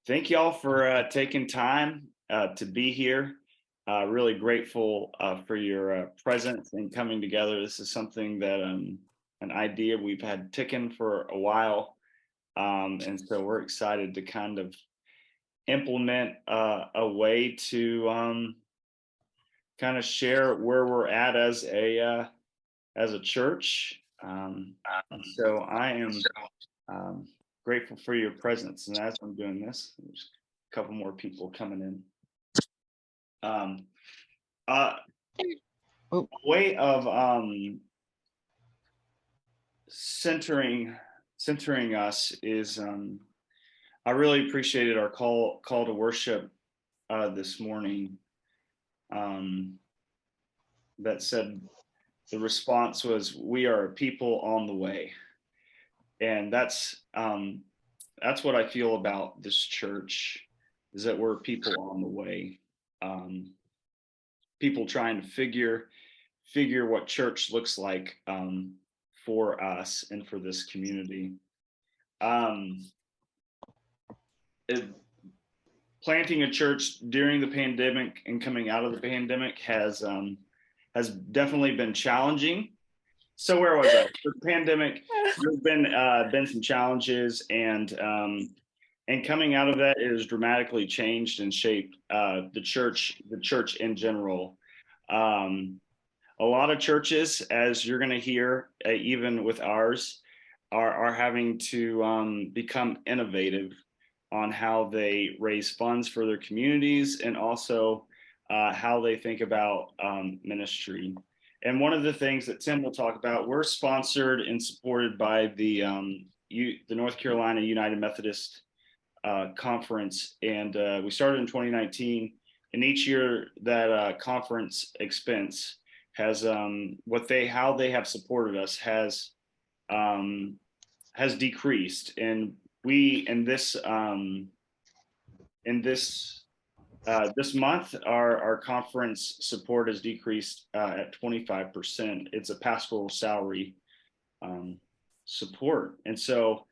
Thank y'all for taking time to be here. Really grateful for your presence and coming together. This is something that an idea we've had ticking for a while, and so we're excited to kind of implement a way to kind of share where we're at as a church. So I am um, grateful for your presence, and as I'm doing this, there's a couple more people coming in. A way of centering us is I really appreciated our call to worship this morning. That said, the response was, "We are a people on the way," and that's what I feel about this church, is that we're people on the way. People trying to figure what church looks like for us and for this community. Planting a church during the pandemic and coming out of the pandemic has definitely been challenging. So where was I? The pandemic, there's been some challenges, and coming out of that, it has dramatically changed and shaped the church in general. A lot of churches, as you're going to hear, even with ours, are having to become innovative on how they raise funds for their communities, and also how they think about ministry. And one of the things that Tim will talk about, we're sponsored and supported by the North Carolina United Methodist Conference, and we started in 2019. And each year that conference expense has how they have supported us has decreased, and we in this this month our conference support has decreased at 25%. It's a pastoral salary support, and so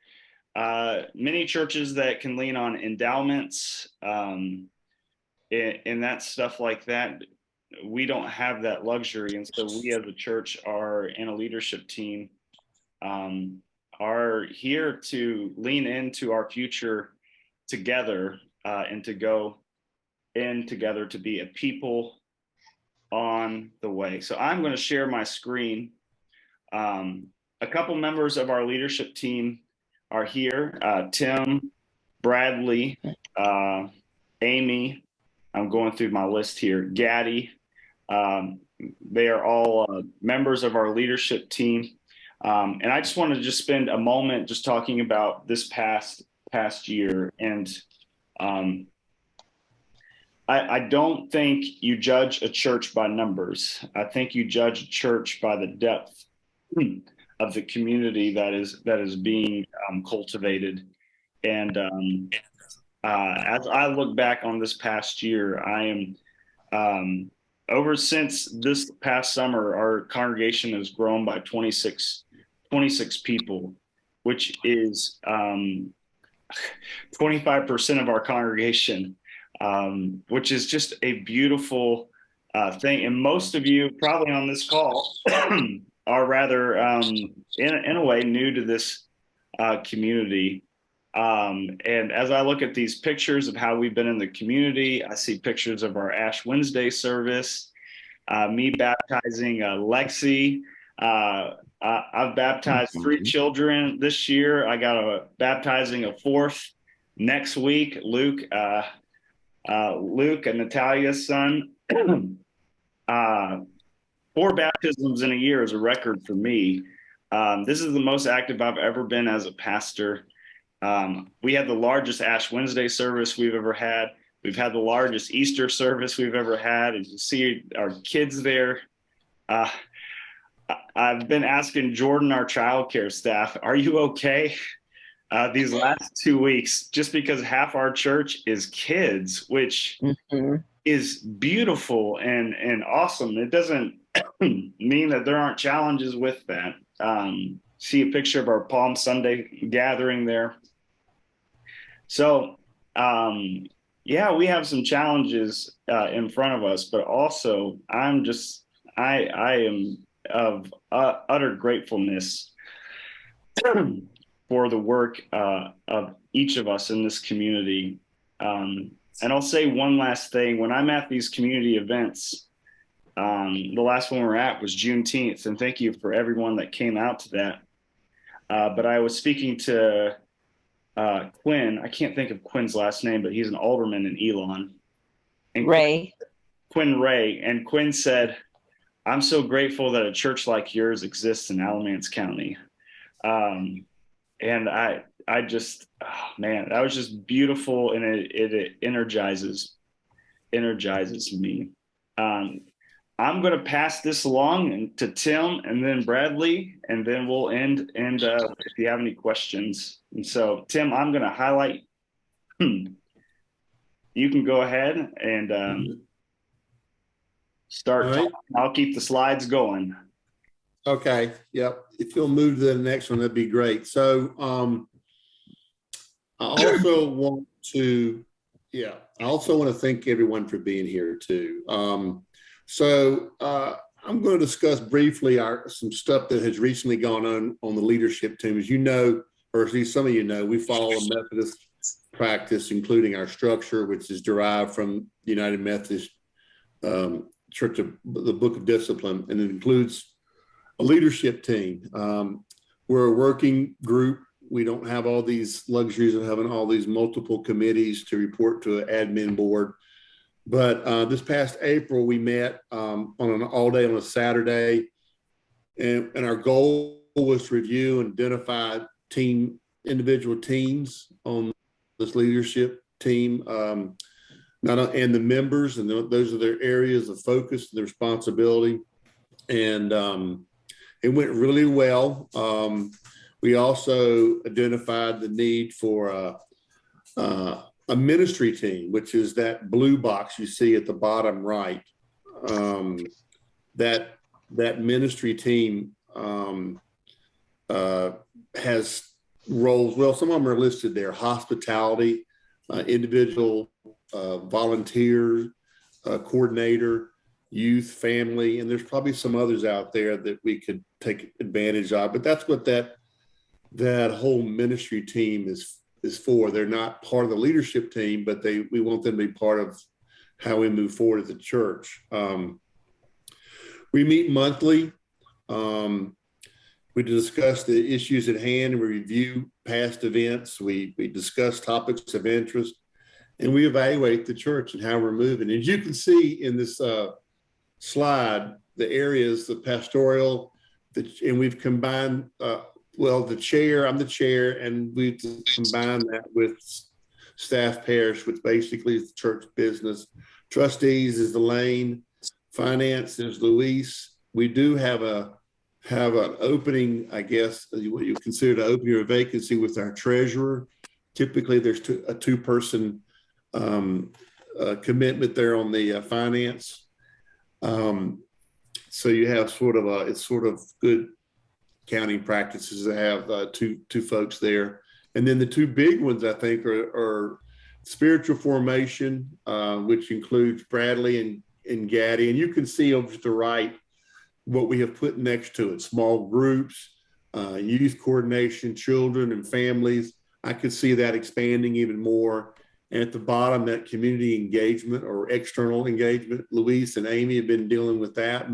many churches that can lean on endowments and that stuff like that, we don't have that luxury. And so we as a church are in a leadership team, are here to lean into our future together, and to go in together to be a people on the way. So I'm going to share my screen. A couple members of our leadership team are here. Tim, Bradley, Amy, I'm going through my list here, Gaddy. They are all members of our leadership team. And I just wanted to just spend a moment just talking about this past year. And I don't think you judge a church by numbers. I think you judge a church by the depth of the community that is being cultivated. And as I look back on this past year, I am since this past summer, our congregation has grown by 26 people, which is 25% of our congregation, which is just a beautiful thing. And most of you probably on this call are rather, in a way, new to this community. And as I look at these pictures of how we've been in the community, I see pictures of our Ash Wednesday service, me baptizing Lexi. I've baptized 3 children this year. I got baptizing a 4th next week, Luke and Natalia's son. 4 baptisms in a year is a record for me. This is the most active I've ever been as a pastor. We had the largest Ash Wednesday service we've ever had. We've had the largest Easter service we've ever had. And you see our kids there. I've been asking Jordan, our childcare staff, are you okay? These last 2 weeks, just because half our church is kids, which is beautiful and awesome. It doesn't mean that there aren't challenges with that. See a picture of our Palm Sunday gathering there. So Yeah, we have some challenges in front of us, but also I am of utter gratefulness for the work of each of us in this community. And I'll say one last thing. When I'm at these community events, the last one we're at was Juneteenth, and thank you for everyone that came out to that. But I was speaking to Quinn. I can't think of Quinn's last name, but he's an alderman in Elon. And Ray. Quinn Ray. And Quinn said, I'm so grateful that a church like yours exists in Alamance County. And I just, oh man, that was just beautiful, and it energizes me. Um, I'm going to pass this along to Tim and then Bradley, and then we'll end. And if you have any questions, and so Tim, I'm going to highlight. You can go ahead and start right. talking. I'll keep the slides going. Okay. Yep. If you'll move to the next one, that'd be great. So I also want to, I also want to thank everyone for being here too. I'm going to discuss briefly some stuff that has recently gone on the leadership team. As you know, or at least some of you know, we follow a Methodist practice, including our structure, which is derived from the United Methodist Church of the Book of Discipline, and it includes a leadership team. We're a working group. We don't have all these luxuries of having all these multiple committees to report to an admin board. But this past April, we met on an all day on a Saturday, and our goal was to review and identify individual teams on this leadership team, and the members, and those are their areas of focus and their responsibility. And it went really well. We also identified the need for a ministry team, which is that blue box you see at the bottom right. That ministry team has roles. Well, some of them are listed there: hospitality, individual volunteer, coordinator, youth, family, and there's probably some others out there that we could take advantage of. But that's what that whole ministry team is for. They're not part of the leadership team, but we want them to be part of how we move forward as a church. We meet monthly. We discuss the issues at hand. We review past events. We discuss topics of interest, and we evaluate the church and how we're moving. As you can see in this slide, the areas, the pastoral, and we've combined, the chair, I'm the chair, and we've combined that with staff parish, which basically is the church business. Trustees is Elaine, finance is Luis. We do have an opening, I guess, what you consider to open your vacancy with our treasurer. Typically, there's a two-person commitment there on the finance. So you have it's sort of good accounting practices to have two folks there. And then the two big ones, I think, are spiritual formation, which includes Bradley and Gaddy. And you can see over to the right what we have put next to it: small groups, youth coordination, children and families. I could see that expanding even more. And at the bottom, that community engagement or external engagement. Luis and Amy have been dealing with that.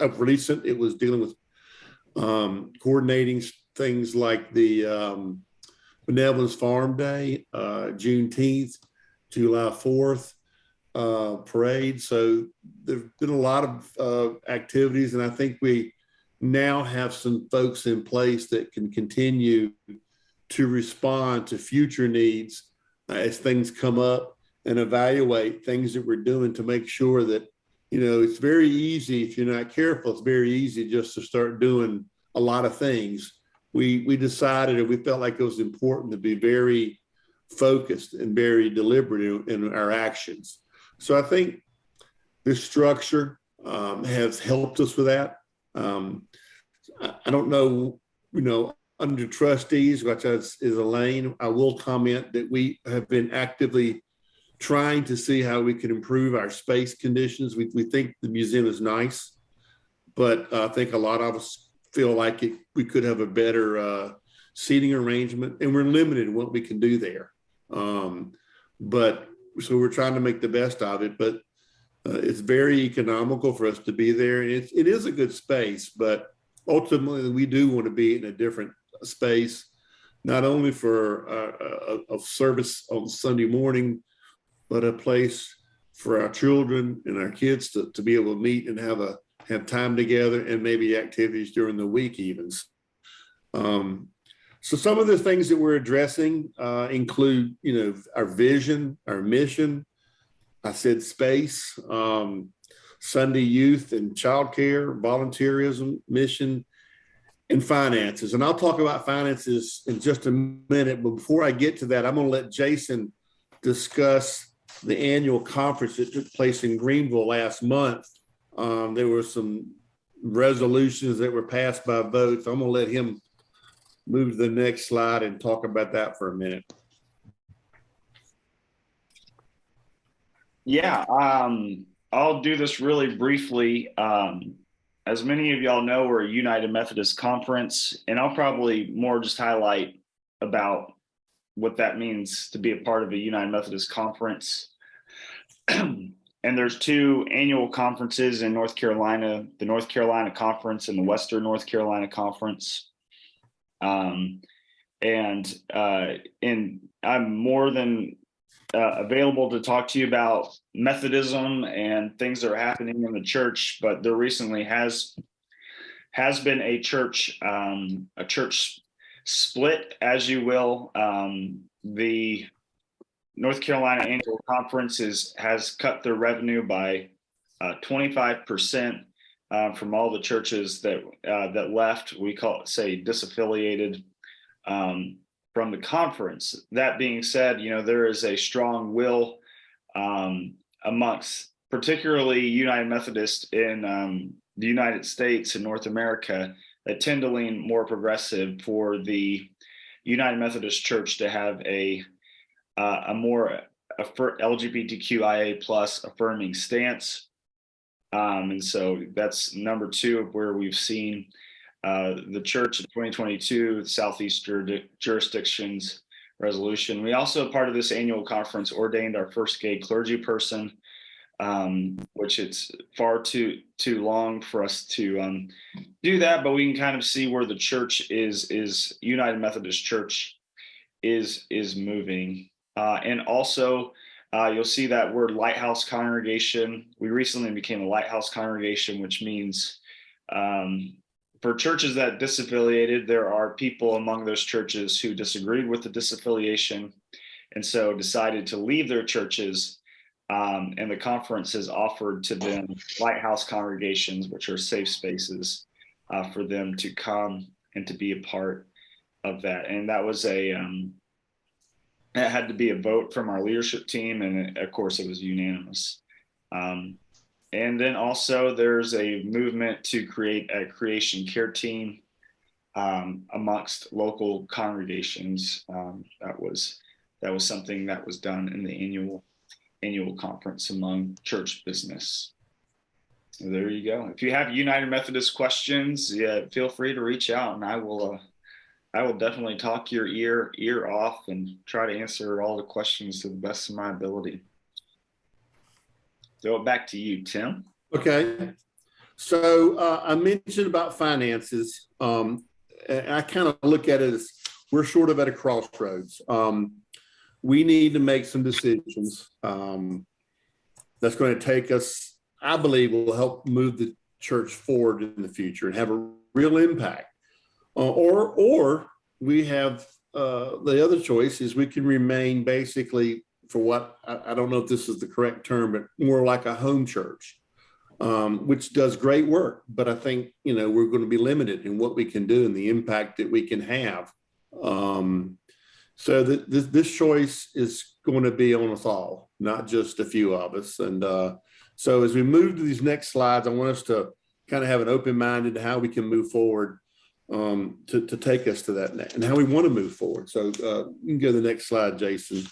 Of recent, it was dealing with coordinating things like the Benevolence Farm Day, Juneteenth, July 4th parade. So there's been a lot of activities, and I think we now have some folks in place that can continue to respond to future needs as things come up, and evaluate things that we're doing to make sure that, it's very easy, if you're not careful, it's very easy just to start doing a lot of things. We decided, and we felt like it was important to be very focused and very deliberate in our actions. So I think this structure has helped us with that. I don't know, under trustees, which is Elaine, I will comment that we have been actively trying to see how we can improve our space conditions. We think the museum is nice, but I think a lot of us feel like we could have a better seating arrangement, and we're limited in what we can do there. But so we're trying to make the best of it, but it's very economical for us to be there. And it is a good space, but ultimately we do want to be in a different space, not only for a service on Sunday morning, but a place for our children and our kids to be able to meet and have time together, and maybe activities during the week even. So some of the things that we're addressing include, our vision, our mission. I said space, Sunday youth and childcare, volunteerism, mission, and finances. And I'll talk about finances in just a minute. But before I get to that, I'm going to let Jason discuss the annual conference that took place in Greenville last month. There were some resolutions that were passed by votes. I'm going to let him move to the next slide and talk about that for a minute. Yeah, I'll do this really briefly. As many of y'all know, we're a United Methodist Conference, and I'll probably more just highlight about what that means to be a part of a United Methodist Conference. And there's two annual conferences in North Carolina, the North Carolina Conference and the Western North Carolina Conference. And I'm more than available to talk to you about Methodism and things that are happening in the church, but there recently has been a church split, as you will. The North Carolina Annual Conference has cut their revenue by 25% from all the churches that left. We disaffiliated from the conference. That being said, there is a strong will amongst particularly United Methodist in the United States and North America that tend to lean more progressive for the United Methodist Church to have a more LGBTQIA plus affirming stance. And so that's number two of where we've seen the church in 2022, Southeast jurisdictions resolution. We also, part of this annual conference, ordained our first gay clergy person, which it's far too long for us to do that, but we can kind of see where the church is United Methodist Church is moving. And also, you'll see that word lighthouse congregation. We recently became a lighthouse congregation, which means for churches that disaffiliated, there are people among those churches who disagreed with the disaffiliation and so decided to leave their churches. And the conference has offered to them lighthouse congregations, which are safe spaces for them to come and to be a part of that. And that was it had to be a vote from our leadership team. And of course, it was unanimous. And then also there's a movement to create a creation care team amongst local congregations. That was something that was done in the annual conference among church business. So there you go. If you have United Methodist questions, feel free to reach out, and I will definitely talk your ear off and try to answer all the questions to the best of my ability. Throw it back to you, Tim. Okay. So I mentioned about finances. I kind of look at it as we're sort of at a crossroads. We need to make some decisions that's going to take us, I believe, will help move the church forward in the future and have a real impact. Or we have the other choice is we can remain basically for what I don't know if this is the correct term, but more like a home church, which does great work. But I think, we're going to be limited in what we can do and the impact that we can have. So this choice is going to be on us all, not just a few of us. And so as we move to these next slides, I want us to kind of have an open mind into how we can move forward. to take us to that and how we want to move forward. So you can go to the next slide, Jason.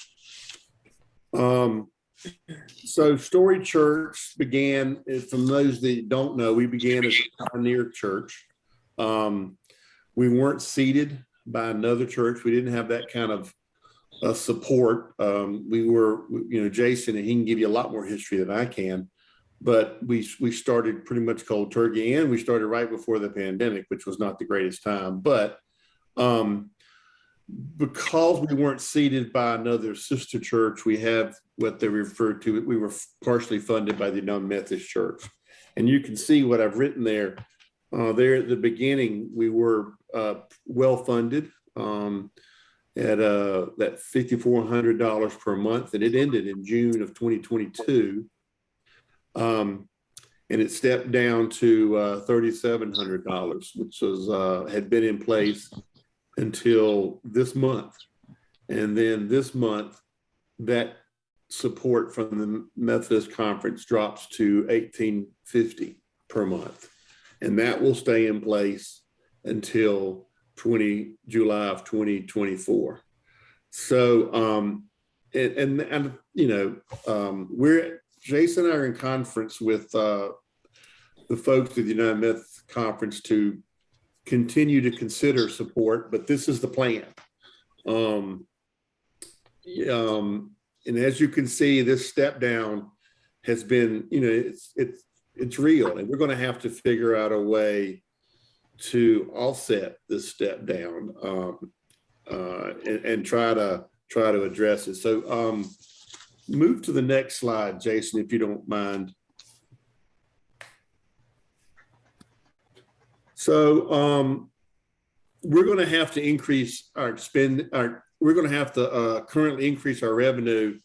So Storied Church began, from those that don't know, we began as a pioneer church. We weren't seated by another church. We didn't have that kind of support. We were, Jason, and he can give you a lot more history than I can, but we started pretty much cold turkey, and we started right before the pandemic, which was not the greatest time. But because we weren't seated by another sister church, we have what they referred to, we were partially funded by the United Methodist Church. And you can see what I've written there. There at the beginning, we were well funded at that $5,400 per month, and it ended in June of 2022. And it stepped down to $3,700, which was had been in place until this month. And then this month, that support from the Methodist Conference drops to $1,850 per month. And that will stay in place until July of 2024. So, Jason and I are in conference with the folks at the United Methodist Conference to continue to consider support, but this is the plan. And as you can see, this step down has been, it's real, and we're going to have to figure out a way to offset this step down and try to address it. So move to the next slide, Jason, if you don't mind. So we're going to have to increase our we're going to have to currently increase our revenue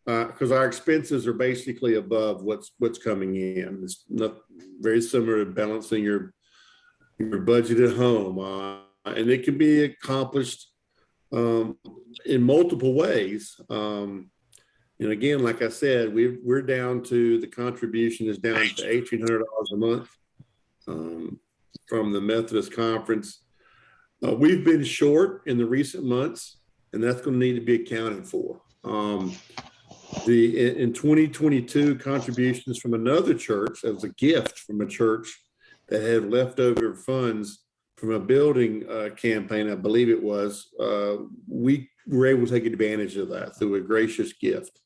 because our expenses are basically above what's coming in. It's not very similar to balancing your budget at home, and it can be accomplished in multiple ways. And again, like I said, we're down to, the contribution is down to $1,800 a month from the Methodist Conference. We've been short in the recent months, and that's going to need to be accounted for. In 2022, contributions from another church, that was a gift from a church that had leftover funds from a building campaign, I believe it was, we were able to take advantage of that through a gracious gift.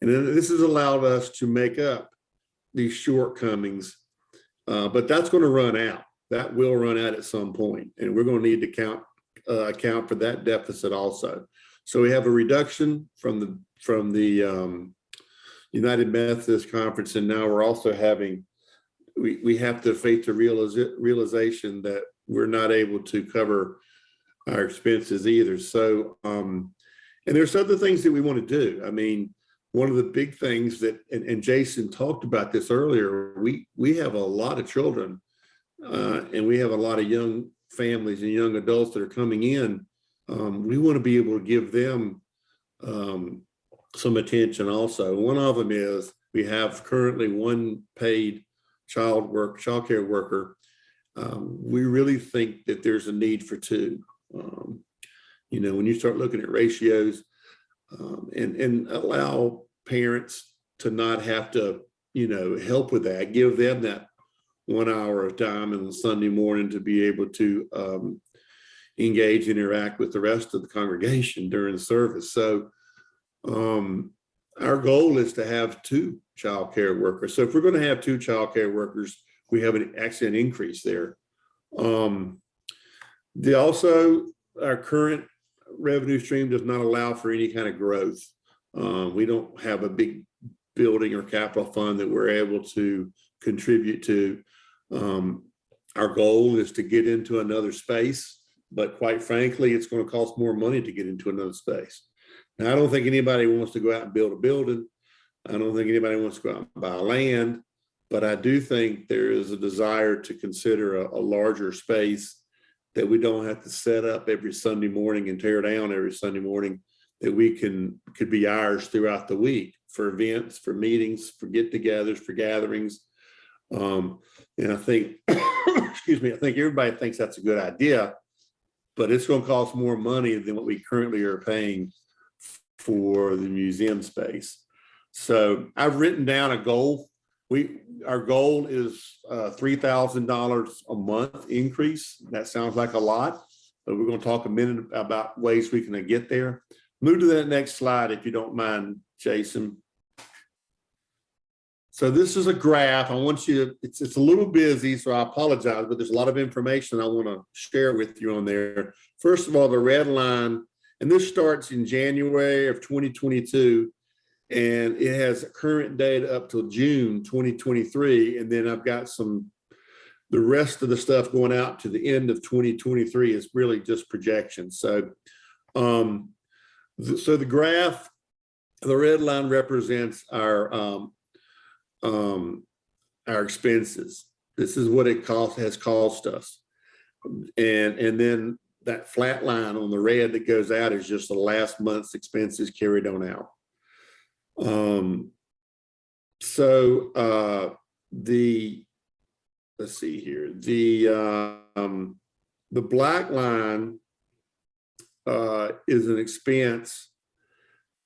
And then this has allowed us to make up these shortcomings, but that's going to run out. That will run out at some point, and we're going to need to account for that deficit also. So we have a reduction from the United Methodist Conference, and now we're also having, we have to face the realization that we're not able to cover our expenses either. So, and there's other things that we want to do. I mean, one of the big things that, and Jason talked about this earlier, we have a lot of children, and we have a lot of young families and young adults that are coming in. We want to be able to give them some attention also. One of them is, we have currently one paid child care worker. We really think that there's a need for two. When you start looking at ratios, and allow parents to not have to, help with that, give them that 1 hour of time on Sunday morning to be able to engage, interact with the rest of the congregation during the service. So our goal is to have 2 child care workers. So if we're going to have 2 child care workers, we have actually an increase there. Our current revenue stream does not allow for any kind of growth. We don't have a big building or capital fund that we're able to contribute to. Our goal is to get into another space, but quite frankly, it's going to cost more money to get into another space. Now, I don't think anybody wants to go out and build a building. I don't think anybody wants to go out and buy land, but I do think there is a desire to consider a larger space that we don't have to set up every Sunday morning and tear down every Sunday morning, that could be ours throughout the week for events, for meetings, for get-togethers, for gatherings. And I think, excuse me, I think everybody thinks that's a good idea, but it's going to cost more money than what we currently are paying for the museum space. So I've written down a goal. Our goal is $3,000 a month increase. That sounds like a lot, but we're going to talk a minute about ways we can get there. Move to that next slide, if you don't mind, Jason. So this is a graph. I want you to, it's a little busy, so I apologize, but there's a lot of information I want to share with you on there. First of all, the red line, and this starts in January of 2022, and it has current data up till June 2023. And then I've got the rest of the stuff going out to the end of 2023 is really just projections. So, so the graph, the red line represents our expenses. This is what it has cost us. And then that flat line on the red that goes out is just the last month's expenses carried on out. Let's see here, the black line is an expense.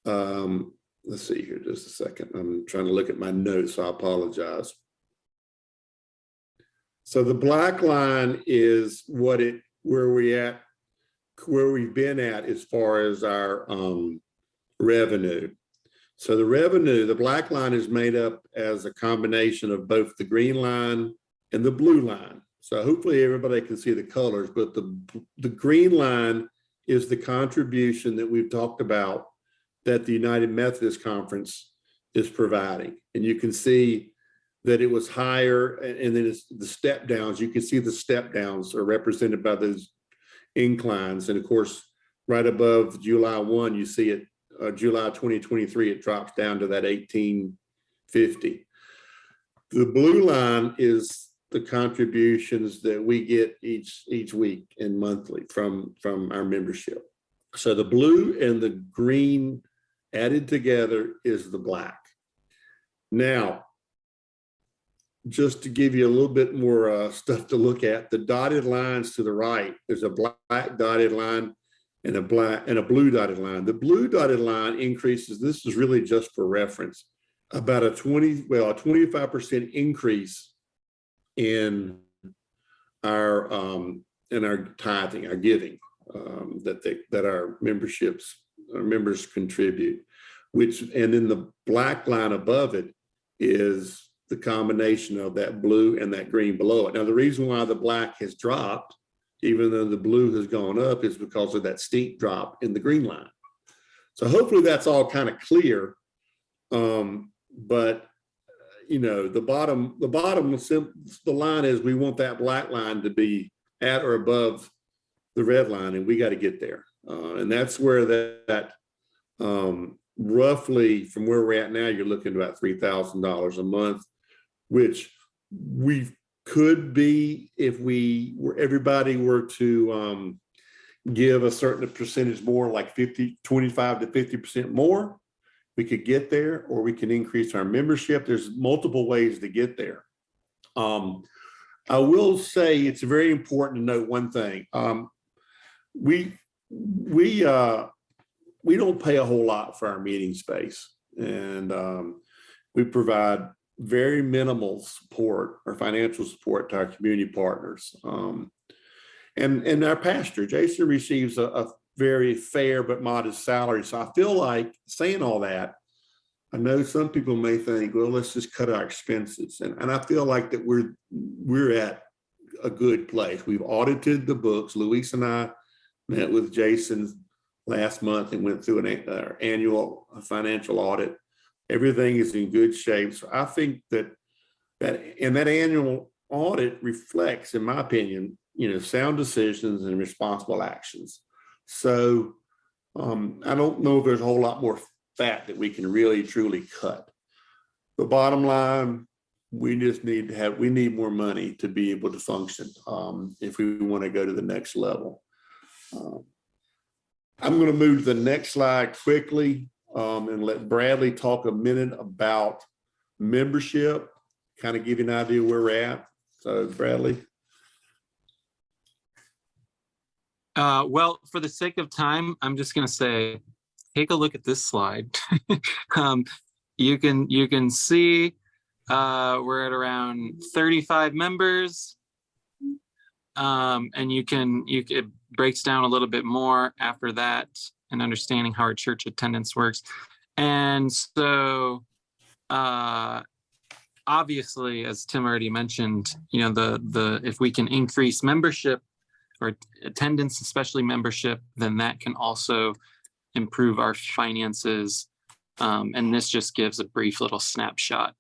Let's see here, just a second. I'm trying to look at my notes, so I apologize. So the black line is where we've been at as far as our revenue. So the revenue, the black line is made up as a combination of both the green line and the blue line. So hopefully everybody can see the colors, but the green line is the contribution that we've talked about that the United Methodist Conference is providing. And you can see that it was higher, and then it's the step downs. You can see the step downs are represented by those inclines. And of course, right above July 1, you see it, July 2023, it drops down to that 1850. The blue line is the contributions that we get each week and monthly from our membership. So the blue and the green added together is the black. Now, just to give you a little bit more stuff to look at, the dotted lines to the right, there's a black dotted line and a blue dotted line. The blue dotted line increases, this is really just for reference, about a 25% increase in our tithing, our giving, that our members contribute, and then the black line above it is the combination of that blue and that green below it. Now, the reason why the black has dropped, even though the blue has gone up, is because of that steep drop in the green line. So hopefully that's all kind of clear. But you know, the line is we want that black line to be at or above the red line, and we got to get there. And that's where that roughly from where we're at now, you're looking at about $3,000 a month, which we could be if everybody were to give a certain percentage more, like 25 to 50% more. We could get there, or we can increase our membership. There's multiple ways to get there. I will say it's very important to note one thing. We don't pay a whole lot for our meeting space, and we provide very minimal support or financial support to our community partners. And our pastor, Jason, receives a very fair but modest salary. So I feel like saying all that, I know some people may think, well, let's just cut our expenses. And I feel like that we're at a good place. We've audited the books. Luis and I met with Jason last month and went through our annual financial audit. Everything is in good shape. So I think that annual audit reflects, in my opinion, sound decisions and responsible actions. So I don't know if there's a whole lot more fat that we can really truly cut. The bottom line, we need more money to be able to function if we want to go to the next level. I'm going to move to the next slide quickly and let Bradley talk a minute about membership, kind of give you an idea where we're at. So Bradley. Well, for the sake of time, I'm just going to say, take a look at this slide. You can see we're at around 35 members, and it breaks down a little bit more after that, and understanding how our church attendance works. And so, obviously, as Tim already mentioned, the if we can increase membership or attendance, especially membership, then that can also improve our finances. And this just gives a brief little snapshot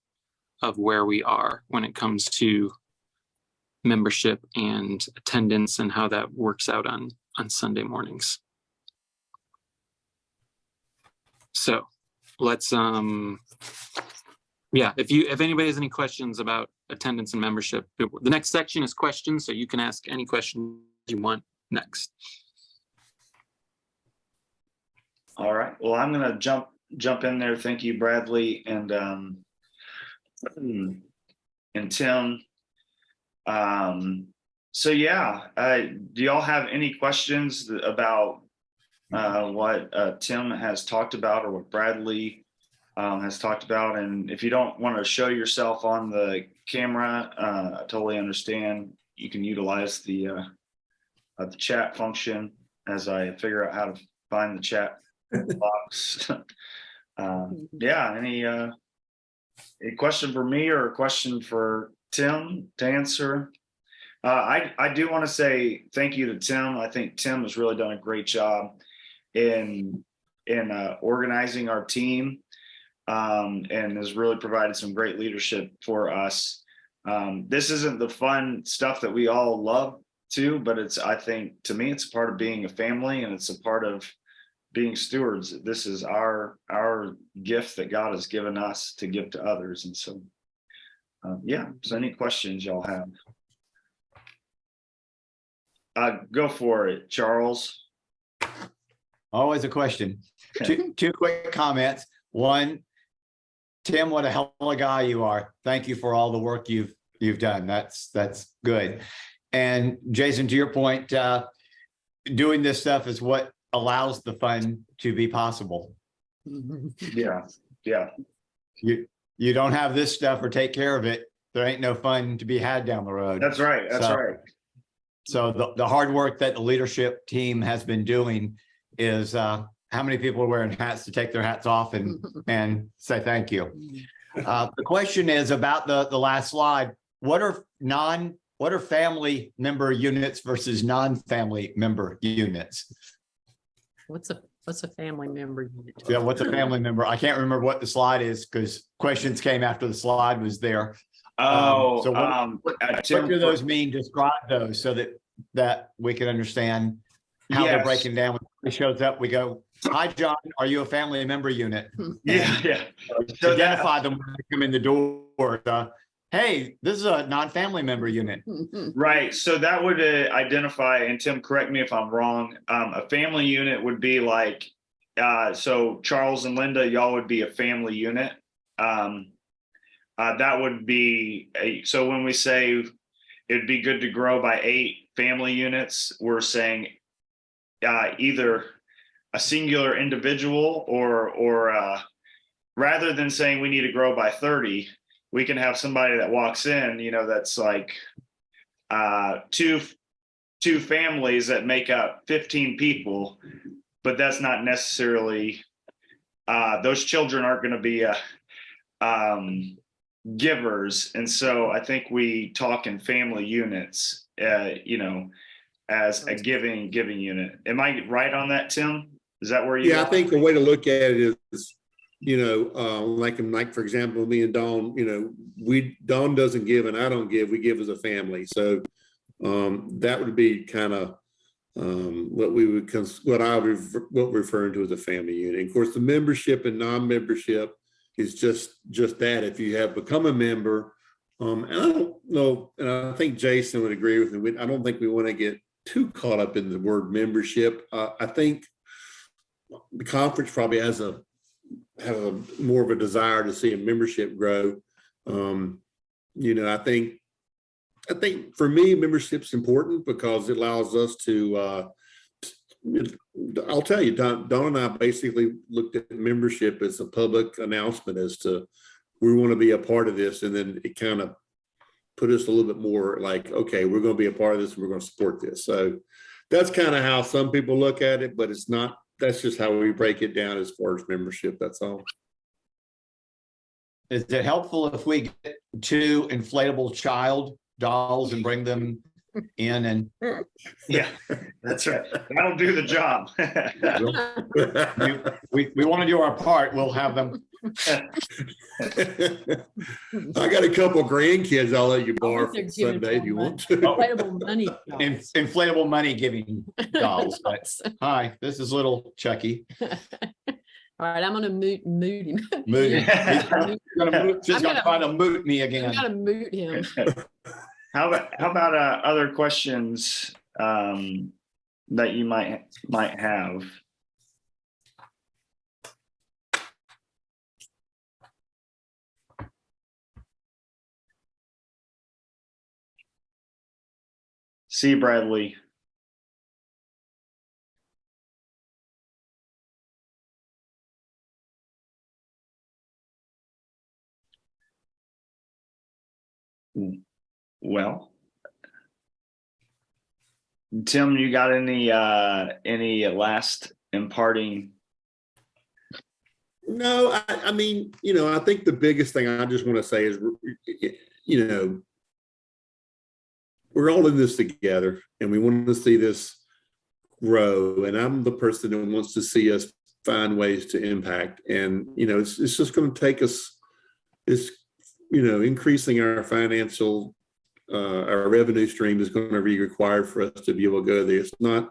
of where we are when it comes to membership and attendance and how that works out on Sunday mornings. So let's, if anybody has any questions about attendance and membership, the next section is questions, so you can ask any question you want next. All right. Well, I'm going to jump in there. Thank you, Bradley and Tim. So yeah, do y'all have any questions about what Tim has talked about or what Bradley has talked about? And if you don't want to show yourself on the camera, I totally understand. You can utilize the chat function as I figure out how to find the chat box. Yeah, any question for me or a question for Tim to answer? I do want to say thank you to Tim. I think Tim has really done a great job in organizing our team, and has really provided some great leadership for us. This isn't the fun stuff that we all love too, but I think to me, it's a part of being a family, and it's a part of being stewards. This is our gift that God has given us to give to others. And so, yeah, so any questions y'all have? Go for it, Charles. Always a question. Two quick comments. One, Tim, what a hell of a guy you are. Thank you for all the work you've done. That's good. And Jason, to your point, doing this stuff is what allows the fun to be possible. Yeah. You don't have this stuff or take care of it, there ain't no fun to be had down the road. That's right. So the hard work that the leadership team has been doing is how many people are wearing hats to take their hats off and say thank you. The question is about the last slide. What are family member units versus non-family member units? What's a family member unit? Yeah, what's a family member? I can't remember what the slide is because questions came after the slide was there. So what do those mean? Describe those so that we can understand how they're breaking down. When it shows up, we go, "Hi, John, are you a family member unit?" Yeah. So identify them when they come in the door. Hey, this is a non-family member unit. Right. So that would identify, and Tim, correct me if I'm wrong. A family unit would be like, so Charles and Linda, y'all would be a family unit. That would be so when we say it'd be good to grow by 8 family units, we're saying either a singular individual or rather than saying we need to grow by 30, we can have somebody that walks in, that's like two families that make up 15 people, but that's not necessarily those children aren't going to be givers. And so I think we talk in family units, as a giving unit. Am I right on that, Tim? Is that where you? Yeah, I think the way to look at it is, like for example, me and Dawn, Dawn doesn't give and I don't give. We give as a family. So that would be kind of what we're referring to as a family unit. Of course, the membership and non-membership is just that. If you have become a member, and I don't know, and I think Jason would agree with me. I don't think we want to get too caught up in the word membership. I think the conference probably has a more of a desire to see a membership grow. I think I think for me, membership's important because it allows us to, I'll tell you, Don and I basically looked at membership as a public announcement as to we want to be a part of this. And then it kind of put us a little bit more like, okay, we're going to be a part of this. And we're going to support this. So that's kind of how some people look at it, but it's not, that's just how we break it down as far as membership. That's all. Is it helpful if we get 2 inflatable child dolls and bring them in and Yeah, that's right. That'll do the job. we want to do our part, we'll have them. I got a couple grandkids I'll let you borrow they're for giving Sunday if you want to. Inflatable money. Inflatable money giving dolls. But, hi, this is little Chucky. All right, I'm gonna moot him. Moot him. She's gonna try to moot me I'm again. gonna moot him. How about other questions that you might have? See, Bradley. Well, Tim, you got any last imparting? No, I mean, I think the biggest thing I just want to say is, we're all in this together and we want to see this grow. And I'm the person that wants to see us find ways to impact. And, it's just going to take us, increasing our financial, our revenue stream is going to be required for us to be able to go there. It's not,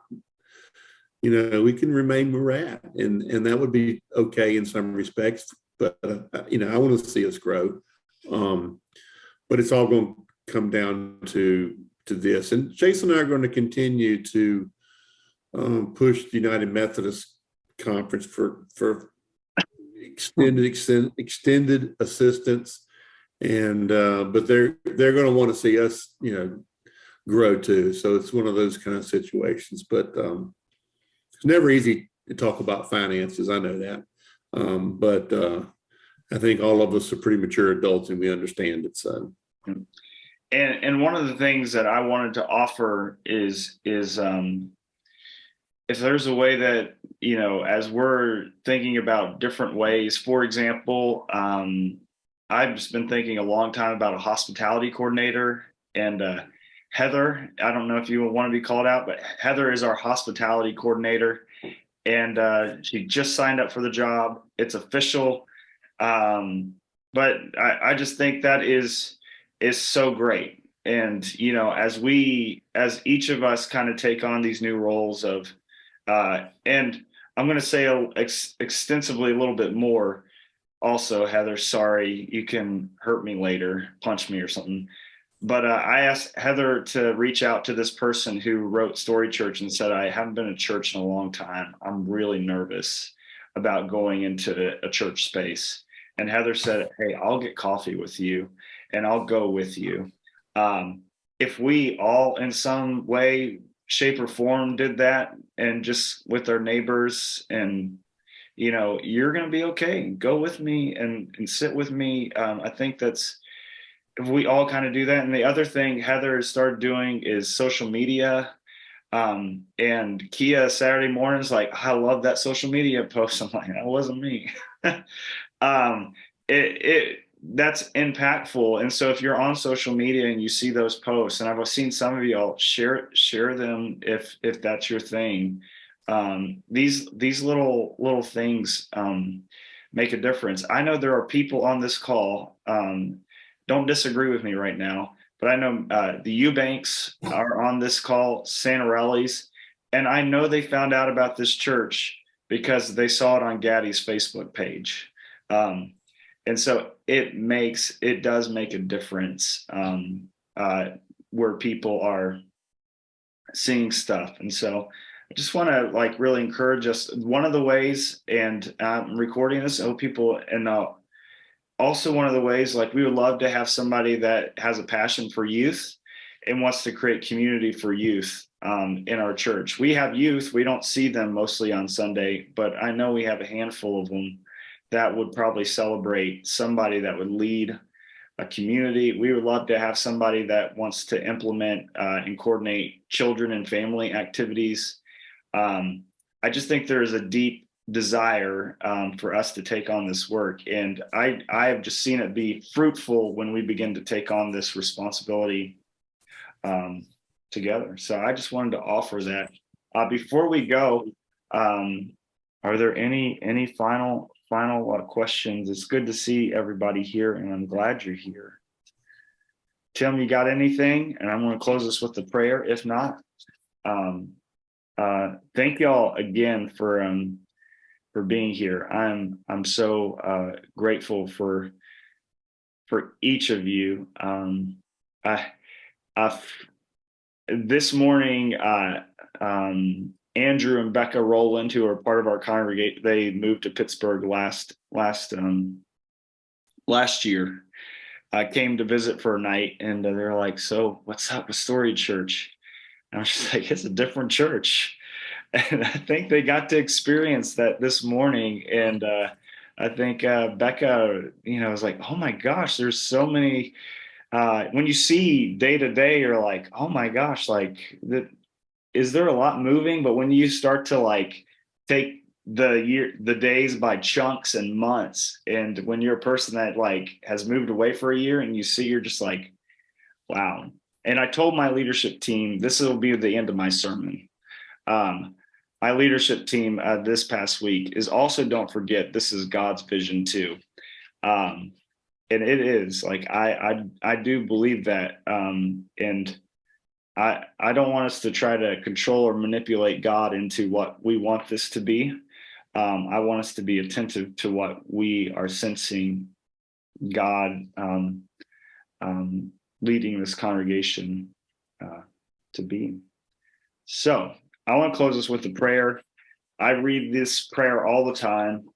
we can remain where we're at, and that would be okay in some respects. But I want to see us grow. But it's all going to come down to this. And Jason and I are going to continue to push the United Methodist Conference for extended assistance. And but they're going to want to see us, grow too. So it's one of those kind of situations. But it's never easy to talk about finances. I know that. But I think all of us are pretty mature adults and we understand it. So. And one of the things that I wanted to offer is if there's a way that, as we're thinking about different ways, for example, I've just been thinking a long time about a hospitality coordinator, and Heather, I don't know if you want to be called out, but Heather is our hospitality coordinator, and she just signed up for the job. It's official. But I just think that is so great. And, as each of us kind of take on these new roles of, and I'm going to say extensively a little bit more also, Heather, sorry, you can hurt me later, punch me or something. But I asked Heather to reach out to this person who wrote Storied Church and said, I haven't been to church in a long time. I'm really nervous about going into a church space. And Heather said, hey, I'll get coffee with you and I'll go with you. If we all in some way, shape or form did that, and just with our neighbors, and you're going to be okay. Go with me and sit with me. I think that's, if we all kind of do that. And the other thing Heather started doing is social media. And Kia Saturday mornings, like, I love that social media post. I'm like, that wasn't me. That's impactful. And so if you're on social media and you see those posts, and I've seen some of y'all share them if that's your thing. These little things make a difference. I know there are people on this call, don't disagree with me right now, but I know the Eubanks are on this call, Santarelli's, and I know they found out about this church because they saw it on Gaddy's Facebook page. And so it does make a difference where people are seeing stuff. And so I just want to really encourage us. One of the ways, and I'm recording this, I hope people, and also one of the ways, we would love to have somebody that has a passion for youth. and wants to create community for youth in our church. We have youth. We don't see them mostly on Sunday, but I know we have a handful of them that would probably celebrate somebody that would lead a community. We would love to have somebody that wants to implement and coordinate children and family activities. I just think there is a deep desire for us to take on this work. And I have just seen it be fruitful when we begin to take on this responsibility together. So I just wanted to offer that. Before we go, are there any final questions? It's good to see everybody here, and I'm glad you're here. Tim, you got anything? And I'm going to close this with the prayer. If not, thank y'all again for being here. I'm so grateful for each of you. This morning, Andrew and Becca Rowland, who are part of our congregation, they moved to Pittsburgh last year. Came to visit for a night, and they're like, "So, what's up with Storied Church?" And I was just like, "It's a different church," and I think they got to experience that this morning. And I think Becca, was like, "Oh my gosh, there's so many." When you see day to day, you're like, "Oh my gosh, like that." Is there a lot moving? But when you start to like take the days by chunks and months, and when you're a person that like has moved away for a year and you see, you're just like, wow. And I told my leadership team, this will be the end of my sermon. My leadership team this past week is also, don't forget, this is God's vision too. And it is like, I do believe that. And I don't want us to try to control or manipulate God into what we want this to be. I want us to be attentive to what we are sensing God leading this congregation to be. So I want to close this with a prayer. I read this prayer all the time.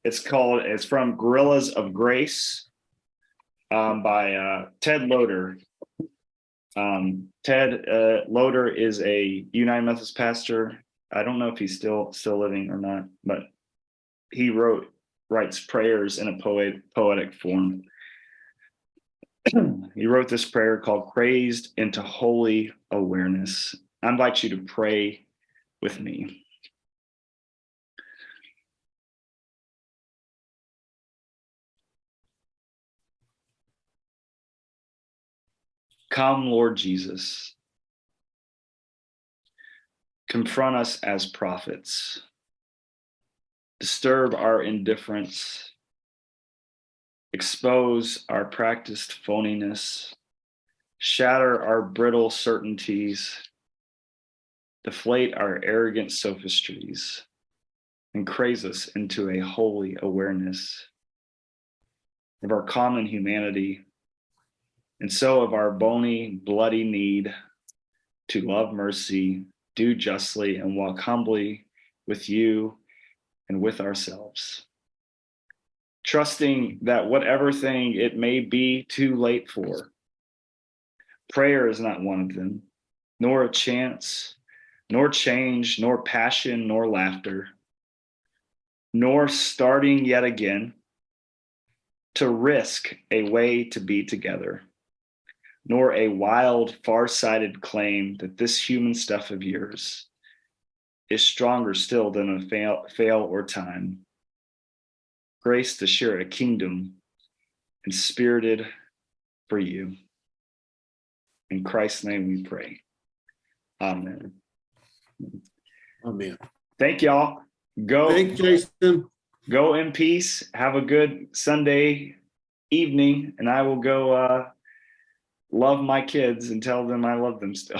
It's from Guerrillas of Grace by Ted Loder. Ted Loder is a United Methodist pastor. I don't know if he's still living or not, but he writes prayers in a poetic form. He wrote this prayer called "Crazed into Holy Awareness." I invite you to pray with me. Come, Lord Jesus. Confront us as prophets. Disturb our indifference. Expose our practiced phoniness. Shatter our brittle certainties. Deflate our arrogant sophistries. And craze us into a holy awareness of our common humanity, and so of our bony, bloody need to love mercy, do justly, and walk humbly with you and with ourselves. Trusting that whatever thing it may be too late for, prayer is not one of them, nor a chance, nor change, nor passion, nor laughter, nor starting yet again to risk a way to be together, nor a wild, far-sighted claim that this human stuff of yours is stronger still than a fail or time. Grace to share a kingdom and spirited for you. In Christ's name we pray. Amen. Amen. Thank y'all. Thank you, Jason. Go in peace. Have a good Sunday evening, and I will go love my kids and tell them I love them still.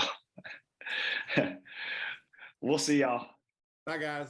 We'll see y'all. Bye, guys.